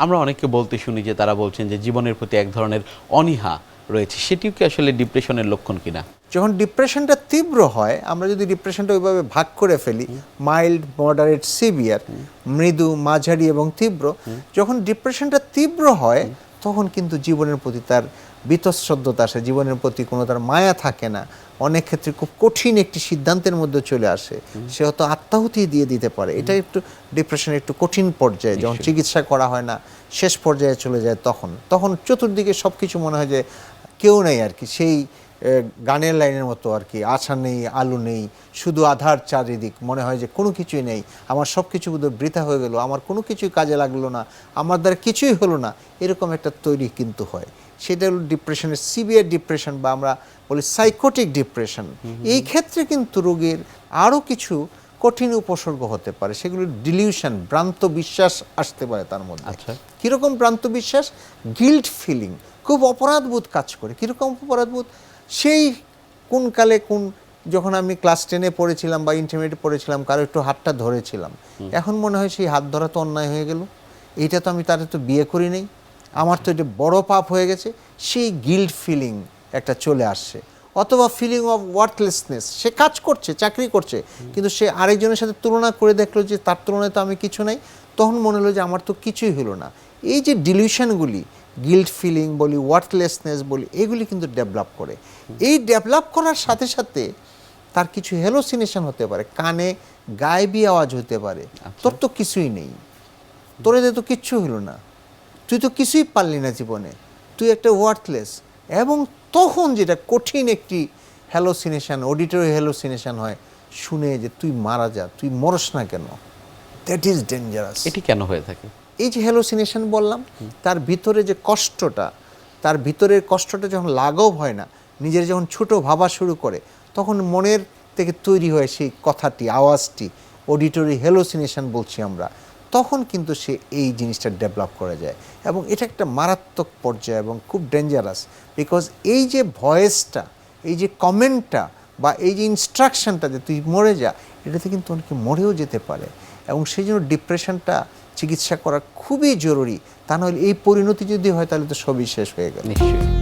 আমরা অনেককে বলতে শুনি যে তারা বলছেন যে জীবনের প্রতি এক ধরনের অনীহা রয়েছে, সেটিও কি আসলে ডিপ্রেশনের লক্ষণ কিনা? যখন ডিপ্রেশনটা তীব্র হয়, আমরা যদি ডিপ্রেশনটা ওইভাবে ভাগ করে ফেলি, মাইল্ড, মডারেট, সিভিয়ার, মৃদু, মাঝারি এবং তীব্র, যখন ডিপ্রেশনটা তীব্র হয় তখন কিন্তু জীবনের প্রতি তার বীতশ্রদ্ধতা আসে, জীবনের প্রতি কোনো তার মায়া থাকে না, অনেক ক্ষেত্রে খুব কঠিন একটি সিদ্ধান্তের মধ্যে চলে আসে, সে হয়তো আত্মাহুতি দিয়ে দিতে পারে। এটা একটু ডিপ্রেশনের একটু কঠিন পর্যায়ে, যখন চিকিৎসা করা হয় না, শেষ পর্যায়ে চলে যায়, তখন চতুর্দিকে সব কিছু মনে হয় যে কেউ নেই আর কি, সেই গানের লাইনের মতো আর কি, আশা নেই, আলো নেই, শুধু আধার চারিদিক, মনে হয় যে কোনো কিছুই নেই, আমার সব কিছু বোধহয় বৃথা হয়ে গেল, আমার কোনো কিছুই কাজে লাগলো না, আমার দ্বারা কিছুই হলো না, এরকম একটা তৈরি কিন্তু হয়। সেটা হলো ডিপ্রেশনের সিভিয়ার ডিপ্রেশন, বা আমরা বলি সাইকোটিক ডিপ্রেশন। এই ক্ষেত্রে কিন্তু রোগীর আরও কিছু কঠিন উপসর্গ হতে পারে, সেগুলো ডিলিউশন, ভ্রান্ত বিশ্বাস আসতে পারে তার মধ্যে। আচ্ছা, কীরকম ভ্রান্ত বিশ্বাস? গিল্ট ফিলিং, খুব অপরাধবোধ কাজ করে। কীরকম অপরাধবোধ? সেই কোন কালে যখন আমি ক্লাস 10-এ পড়েছিলাম বা ইন্টারমিডিয়েটে পড়েছিলাম, কারো একটু হাতটা ধরেছিলাম, এখন মনে হয় সেই হাত ধরা তো অন্যায় হয়ে গেল, এইটা তো আমি তাদের তো বিয়ে করি নাই, আমার তো এটা বড় পাপ হয়ে গেছে, সেই গিল্ট ফিলিং একটা চলে আসছে। অথবা ফিলিং অফ ওয়ার্থলেসনেস, সে কাজ করছে, চাকরি করছে, কিন্তু সে আরেকজনের সাথে তুলনা করে দেখলো যে তার তুলনায় তো আমি কিছু নাই, তখন মনে হলো যে আমার তো কিছুই হলো না। এই যে ডিলিউশনগুলি, গিল্ট ফিলিং বলি, ওয়ার্থলেসনেস বলি, এগুলি কিন্তু ডেভেলপ করে। এই ডেভেলপ করার সাথে সাথে তার কিছু হ্যালোসিনেশন হতে পারে, কানে গায়েবী আওয়াজ হতে পারে, তোর তো কিছুই নেই, তোর এতে তো কিচ্ছু হলো না, তুই তো কিছুই পারলি না জীবনে, তুই একটা ওয়ার্থলেস। এবং তখন যেটা কঠিন একটি হ্যালোসিনেশন, অডিটরি হ্যালোসিনেশন হয়, শুনে যে তুই মারা যা, তুই মরস না কেন, দ্যাট ইজ ডেঞ্জারাস। এটি কেন হয়ে থাকে? এই যে হ্যালোসিনেশন বললাম, তার ভিতরে যে কষ্টটা, তার ভিতরের কষ্টটা যখন লাঘব হয় না, নিজের যখন ছোট ভাবা শুরু করে, তখন মনের থেকে তৈরি হয় সেই কথাটি, আওয়াজটি, অডিটরি হ্যালোসিনেশন বলছি আমরা, তখন কিন্তু সে এই জিনিসটা ডেভেলপ করে যায়। এবং এটা একটা মারাত্মক পর্যায়ে এবং খুব ডেঞ্জারাস, বিকজ এই যে ভয়েসটা, এই যে কমেন্টটা বা এই যে ইনস্ট্রাকশনটা যে তুই মরে যা, এটাতে কিন্তু অনেকে মরেও যেতে পারে। এবং সেই জন্য ডিপ্রেশনটা চিকিৎসা করা খুবই জরুরি, তা নাহলে এই পরিণতি যদি হয় তাহলে তো সবই শেষ হয়ে গেল। নিশ্চয়ই।